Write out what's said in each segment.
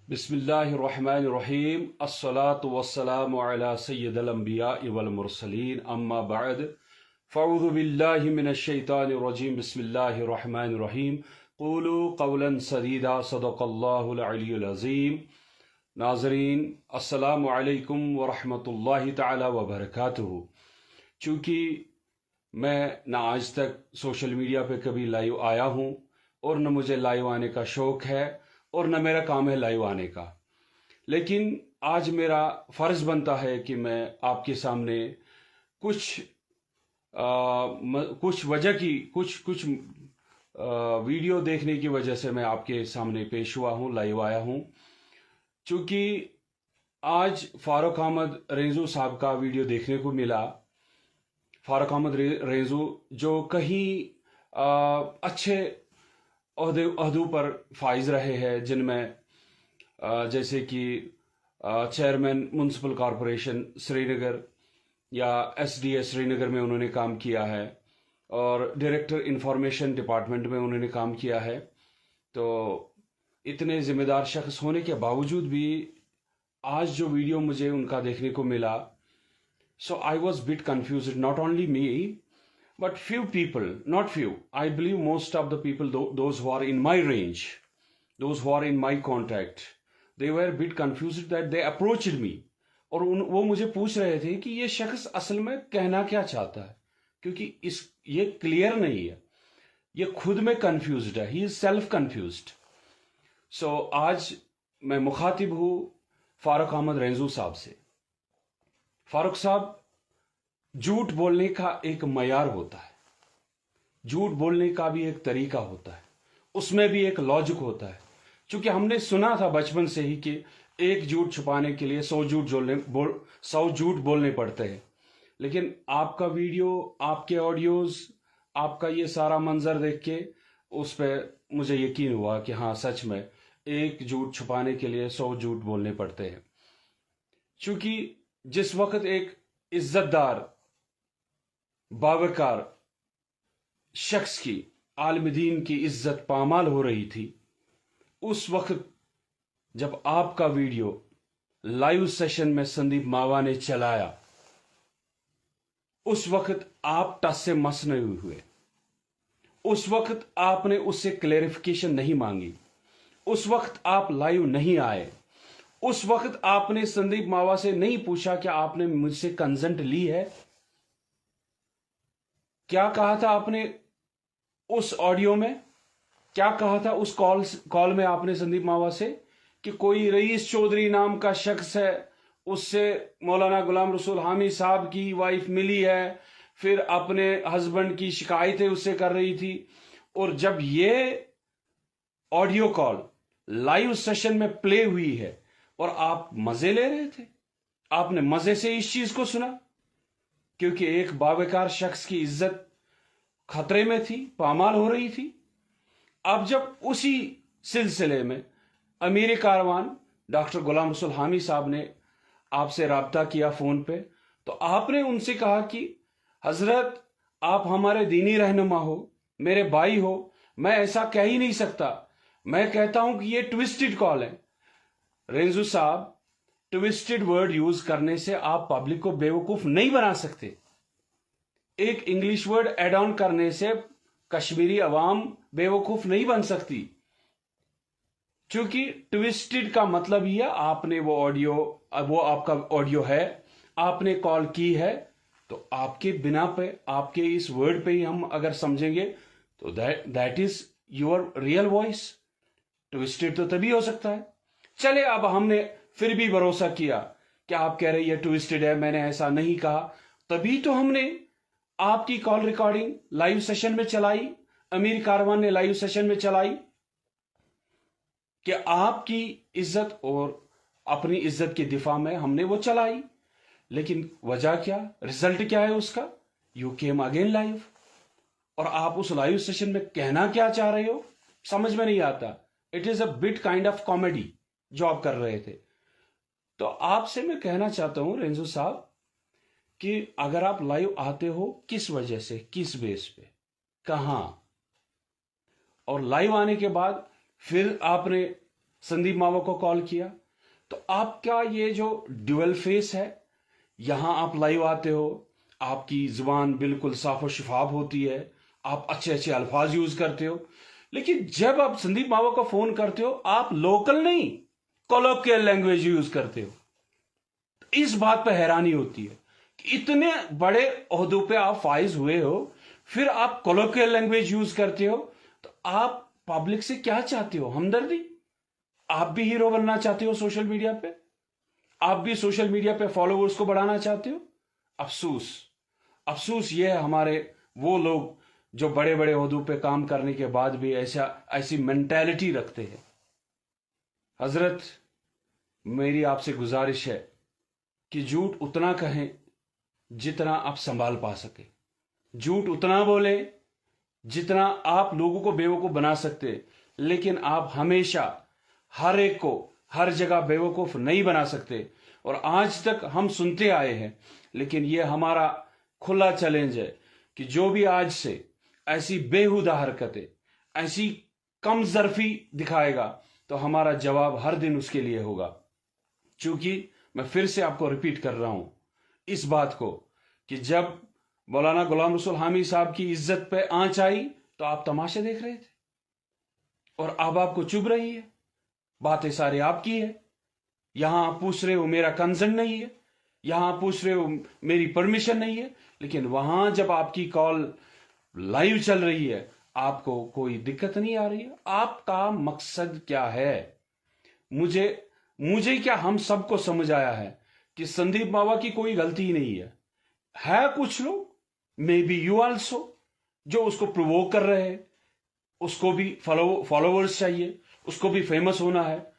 बिस्मिल्लाहिर्रहमानिर्रहीम अस्सलातु वस्सलामु अला सय्यिदिल अंबिया'i वल मुरसलीन अम्मा बअद फ़अऊज़ु बिल्लाहि मिनश शैतानिर रजीम बिस्मिल्लाहिर्रहमानिर्रहीम क़ूलू क़ौलन सदीदा सदक़ल्लाहुल अलियुल अज़ीम। नाज़रीन अस्सलामु अलैकुम व रहमतुल्लाहि तआला व बरकातुहू। चूँकि मैं ना आज तक सोशल मीडिया पे कभी लाइव आया हूँ और न मुझे लाइव आने का शौक़ है और न मेरा काम है लाइव आने का, लेकिन आज मेरा फ़र्ज़ बनता है कि मैं आपके सामने कुछ वजह की कुछ वीडियो देखने की वजह से मैं आपके सामने पेश हुआ हूँ, लाइव आया हूँ। चूँकि आज फारूक अहमद रेंजू साहब का वीडियो देखने को मिला। फारूक अहमद रेंजू जो कहीं अच्छे अहदों पर फाइज रहे हैं, जिनमें जैसे कि चेयरमैन म्युनिसिपल कॉरपोरेशन श्रीनगर या एसडीएस श्रीनगर में उन्होंने काम किया है और डायरेक्टर इंफॉर्मेशन डिपार्टमेंट में उन्होंने काम किया है। तो इतने ज़िम्मेदार शख्स होने के बावजूद भी आज जो वीडियो मुझे उनका देखने को मिला, so I was bit confused. Not only me, but few people, not few, I believe most of the people, those who are in my range, those who are in my contact, they were bit confused that they approached me. और वो मुझे पूछ रहे थे कि ये शख्स असल में कहना क्या चाहता है, क्योंकि ये क्लियर नहीं है, ये खुद में कंफ्यूज्ड है, ही इज सेल्फ कंफ्यूज्ड। सो आज मैं मुखातिब हूँ फारूक अहमद रेंजू साहब से। फारूक साहब, झूठ बोलने का एक मयार होता है, झूठ बोलने का भी एक तरीका होता है, उसमें भी एक लॉजिक होता है। क्योंकि हमने सुना था बचपन से ही कि एक झूठ छुपाने के लिए 100 झूठ बोलने पड़ते हैं। लेकिन आपका वीडियो, आपके ऑडियोज, आपका ये सारा मंजर देख के उस पर मुझे यकीन हुआ कि हाँ, सच में एक झूठ छुपाने के लिए 100 झूठ बोलने पड़ते हैं। क्योंकि जिस वक्त एक इज्जतदार बावकार शख्स की, आलिम दीन की इज्जत पामाल हो रही थी, उस वक्त जब आपका वीडियो लाइव सेशन में संदीप मावा ने चलाया, उस वक्त आप टस से मस नहीं हुए, उस वक्त आपने उससे क्लेरिफिकेशन नहीं मांगी, उस वक्त आप लाइव नहीं आए, उस वक्त आपने संदीप मावा से नहीं पूछा कि आपने मुझसे कंसेंट ली है। क्या कहा था आपने उस ऑडियो में, क्या कहा था उस कॉल में आपने संदीप मावा से कि कोई रईस चौधरी नाम का शख्स है, उससे मौलाना गुलाम रसूल हामी साहब की वाइफ मिली है, फिर अपने हस्बैंड की शिकायतें उससे कर रही थी। और जब ये ऑडियो कॉल लाइव सेशन में प्ले हुई है और आप मजे ले रहे थे, आपने मजे से इस चीज को सुना, क्योंकि एक बावकार शख्स की इज्जत खतरे में थी, पामाल हो रही थी। अब जब उसी सिलसिले में अमीर कारवान डॉक्टर गुलाम रसूल हामी साहब ने आपसे राब्ता किया फोन पे, तो आपने उनसे कहा कि हजरत, आप हमारे दीनी रहनुमा हो, मेरे भाई हो, मैं ऐसा कह ही नहीं सकता, मैं कहता हूं कि ये ट्विस्टेड कॉल है। रेंजू साहब, ट्विस्टेड वर्ड यूज करने से आप पब्लिक को बेवकूफ नहीं बना सकते। एक इंग्लिश वर्ड एड ऑन करने से कश्मीरी अवाम बेवकूफ नहीं बन सकती, क्योंकि ट्विस्टेड का मतलब ही है आपने वो आपका ऑडियो है, आपने कॉल की है, तो आपके बिना पे, आपके इस वर्ड पे ही हम अगर समझेंगे तो that is your real voice. Twisted तो तभी हो सकता है। चले, अब हमने फिर भी भरोसा किया कि आप कह रहे हैं ट्विस्टेड है, मैंने ऐसा नहीं कहा, तभी तो हमने आपकी कॉल रिकॉर्डिंग लाइव सेशन में चलाई, अमीर कारवान ने लाइव सेशन में चलाई कि आपकी इज्जत और अपनी इज्जत के दिफा में हमने वो चलाई। लेकिन वजह क्या, रिजल्ट क्या है उसका? यू केम अगेन लाइव, और आप उस लाइव सेशन में कहना क्या चाह रहे हो समझ में नहीं आता। It is a bit kind of comedy जो आप कर रहे थे। तो आपसे मैं कहना चाहता हूं रेंजू साहब कि अगर आप लाइव आते हो, किस वजह से, किस बेस पे, कहां, और लाइव आने के बाद फिर आपने संदीप मावा को कॉल किया। तो आपका ये जो ड्यूअल फेस है, यहां आप लाइव आते हो, आपकी जुबान बिल्कुल साफ और शिफाफ होती है, आप अच्छे अच्छे अल्फाज यूज करते हो, लेकिन जब आप संदीप मावा को फोन करते हो आप लोकल नहीं कोलोकियल लैंग्वेज यूज करते हो। इस बात पर हैरानी होती है कि इतने बड़े ओहदों पे आप फाइज हुए हो, फिर आप कोलोकियल लैंग्वेज यूज करते हो। तो आप पब्लिक से क्या चाहते हो? हमदर्दी? आप भी हीरो बनना चाहते हो सोशल मीडिया पे? आप भी सोशल मीडिया पे फॉलोवर्स को बढ़ाना चाहते हो? अफसोस, अफसोस ये है हमारे वो लोग जो बड़े बड़े ओहदों पे काम करने के बाद भी ऐसी मेंटालिटी रखते हैं। हजरत, मेरी आपसे गुजारिश है कि झूठ उतना कहें जितना आप संभाल पा सके, झूठ उतना बोले जितना आप लोगों को बेवकूफ बना सकते, लेकिन आप हमेशा हर एक को हर जगह बेवकूफ नहीं बना सकते। और आज तक हम सुनते आए हैं, लेकिन यह हमारा खुला चैलेंज है कि जो भी आज से ऐसी बेहुदा हरकतें, ऐसी कमजरफी दिखाएगा, तो हमारा जवाब हर दिन उसके लिए होगा। चूंकि मैं फिर से आपको रिपीट कर रहा हूं इस बात को कि जब मौलाना गुलाम रसूल हामी साहब की इज्जत पे आंच आई तो आप तमाशे देख रहे थे, और अब आपको चुभ रही है, बातें सारी आपकी है। यहां आप पूछ रहे हो मेरा कंसर्न नहीं है, यहां पूछ रहे हो मेरी परमिशन नहीं है, लेकिन वहां जब आपकी कॉल लाइव चल रही है आपको कोई दिक्कत नहीं आ रही है। आपका मकसद क्या है? मुझे क्या, हम सबको समझ आया है कि संदीप मावा की कोई गलती नहीं है कुछ लोग, मे बी यू आल्सो, जो उसको प्रोवोक कर रहे हैं। उसको भी फॉलोवर्स चाहिए, उसको भी फेमस होना है,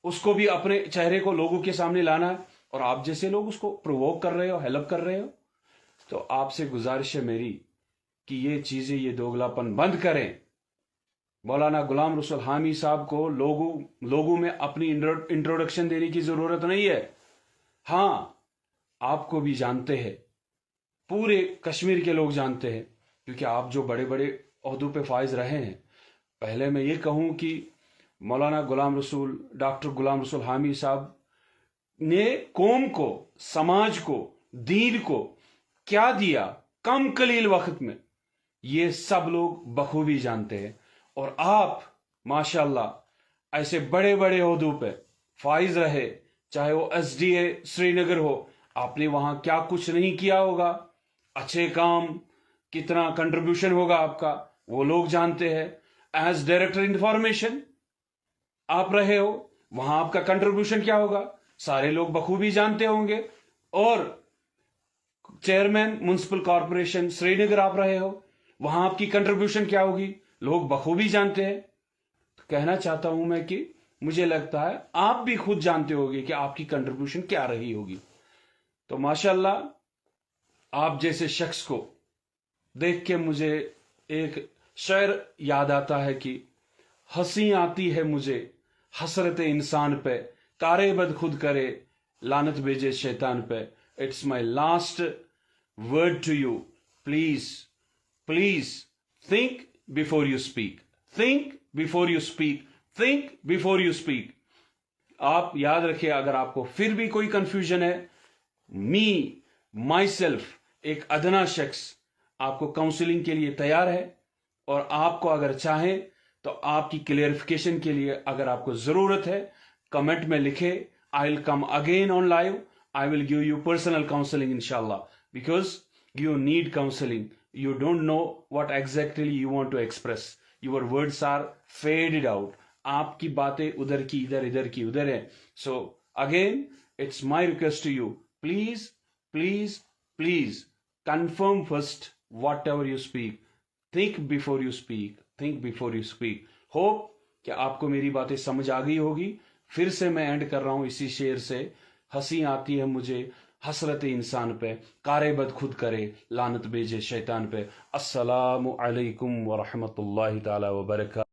उसको भी अपने चेहरे को लोगों के सामने लाना है, और आप जैसे लोग उसको प्रोवोक कर रहे हो, हेल्प कर रहे हो। तो आपसे गुजारिश है मेरी कि ये चीजें, ये दोगलापन बंद करें। मौलाना गुलाम रसूल हामी साहब को लोगों में अपनी इंट्रोडक्शन देने की जरूरत नहीं है। हां, आपको भी जानते हैं, पूरे कश्मीर के लोग जानते हैं, क्योंकि आप जो बड़े बड़े ओहदों पे फाइज रहे हैं। पहले मैं ये कहूं कि मौलाना गुलाम रसूल, डॉक्टर गुलाम रसूल हामी साहब ने कौम को, समाज को, दीन को क्या दिया कम कलील वक्त में, ये सब लोग बखूबी जानते हैं। और आप माशाल्लाह ऐसे बड़े बड़े ओहदों पे फाइज रहे, चाहे वो SDA श्रीनगर हो, आपने वहां क्या कुछ नहीं किया होगा, अच्छे काम, कितना कंट्रीब्यूशन होगा आपका, वो लोग जानते हैं। एज डायरेक्टर इंफॉर्मेशन आप रहे हो, वहां आपका कंट्रीब्यूशन क्या होगा सारे लोग बखूबी जानते होंगे। और चेयरमैन म्युनिसिपल कॉर्पोरेशन श्रीनगर आप रहे हो, वहां आपकी कंट्रीब्यूशन क्या होगी लोग बखूबी जानते हैं। तो कहना चाहता हूं मैं कि मुझे लगता है आप भी खुद जानते होंगे कि आपकी कंट्रीब्यूशन क्या रही होगी। तो माशाल्लाह आप जैसे शख्स को देख के मुझे एक शेर याद आता है कि हंसी आती है मुझे हसरत इंसान पे, कारे बद खुद करे लानत भेजे शैतान पे। It's my last word to you, please please think before you speak, think before you speak, think before you speak। आप याद रखिए, अगर आपको फिर भी कोई कंफ्यूजन है, माई सेल्फ, एक अदना शख्स आपको काउंसलिंग के लिए तैयार है। और आपको अगर चाहे तो आपकी क्लियरिफिकेशन के लिए अगर आपको जरूरत है, कमेंट में लिखे, I will come again on live, I will give you personal counselling इंशाल्लाह, because you need counseling. You don't know what exactly you want to express. Your words are faded out. आपकी बातें उधर की इधर, इधर की उधर है। So again, it's my request to you. Please, please, please confirm first whatever you speak. Think before you speak. Think before you speak. Hope कि आपको मेरी बातें समझ आ गई होगी। फिर से मैं एंड कर रहा हूं इसी शेर से, हंसी आती है मुझे हसरत इंसान पे, कारे बद खुद करे लानत भेजे शैतान पे। अस्सलामु अलैकुम व रहमतुल्लाहि ताला व बरकातहू।